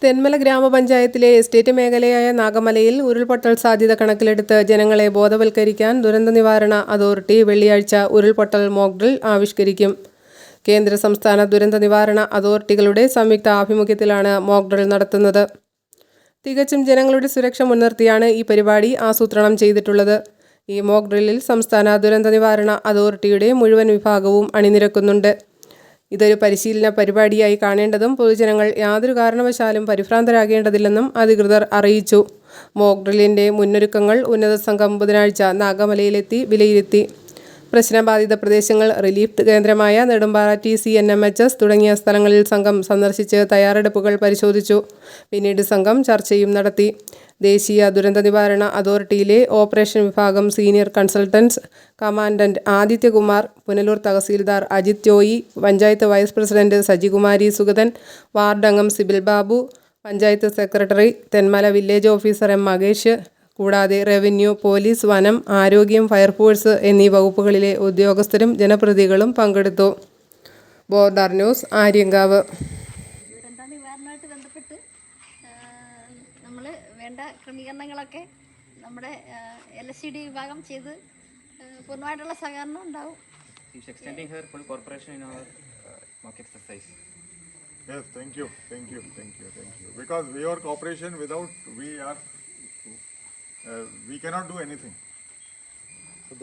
തെന്മല ഗ്രാമപഞ്ചായത്തിലെ എസ്റ്റേറ്റ് മേഖലയായ നാഗമലയിൽ ഉരുൾപൊട്ടൽ സാധ്യത കണക്കിലെടുത്ത് ജനങ്ങളെ ബോധവൽക്കരിക്കാൻ ദുരന്ത നിവാരണ അതോറിറ്റി വെള്ളിയാഴ്ച ഉരുൾപൊട്ടൽ മോക്ക് ഡ്രിൽ ആവിഷ്കരിക്കും. കേന്ദ്ര സംസ്ഥാന ദുരന്ത നിവാരണ അതോറിറ്റികളുടെ സംയുക്ത ആഭിമുഖ്യത്തിലാണ് മോക്ക് ഡ്രിൽ നടത്തുന്നത്. തികച്ചും ജനങ്ങളുടെ സുരക്ഷ മുൻനിർത്തിയാണ് ഈ പരിപാടി ആസൂത്രണം ചെയ്തിട്ടുള്ളത്. ഈ മോക്ക് ഡ്രില്ലിൽ സംസ്ഥാന ദുരന്ത നിവാരണ അതോറിറ്റിയുടെ മുഴുവൻ വിഭാഗവും അണിനിരക്കുന്നുണ്ട്. ഇതൊരു പരിശീലന പരിപാടിയായി കാണേണ്ടതും പൊതുജനങ്ങൾ യാതൊരു കാരണവശാലും പരിഭ്രാന്തരാകേണ്ടതില്ലെന്നും അധികൃതർ അറിയിച്ചു. മോക്ക് ഡ്രില്ലിൻ്റെ മുന്നൊരുക്കങ്ങൾ ഉന്നത സംഘം ബുധനാഴ്ച നാഗമലയിലെത്തി വിലയിരുത്തി. പ്രശ്നബാധിത പ്രദേശങ്ങൾ, റിലീഫ് കേന്ദ്രമായ നെടുമ്പാറ TCNMHS തുടങ്ങിയ സ്ഥലങ്ങളിൽ സംഘം സന്ദർശിച്ച് തയ്യാറെടുപ്പുകൾ പരിശോധിച്ചു. പിന്നീട് സംഘം ചർച്ചയും നടത്തി. ദേശീയ ദുരന്ത നിവാരണ അതോറിറ്റിയിലെ ഓപ്പറേഷൻ വിഭാഗം senior consultants commandant Adityakumar, Punalur തഹസീൽദാർ Ajith Joy, panchayat vice president Sajikumari Sugathan, ward അംഗം Sibil Babu, panchayat secretary, Thenmala village officer M. Makesh, കൂടാതെ റവന്യൂ, പോലീസ്, വനം, ആരോഗ്യം, ഫയർഫോഴ്സ് എന്നീ വകുപ്പുകളിലെ ഉദ്യോഗസ്ഥരും ജനപ്രതിനിധികളും പങ്കെടുത്തു. Border news, Aryankavu. ദുരന്ത നിവാരണമായിട്ട് ബന്ധപ്പെട്ട് നമ്മൾ വേണ്ട ക്രമീകരണങ്ങളൊക്കെ നമ്മുടെ LSCD വിഭാഗം ചെയ്ത് പൂർണ്ണമായിട്ടുള്ള സഹകരണം ഉണ്ടാവും. Yes, thank you. Because your cooperation, without we cannot do anything. So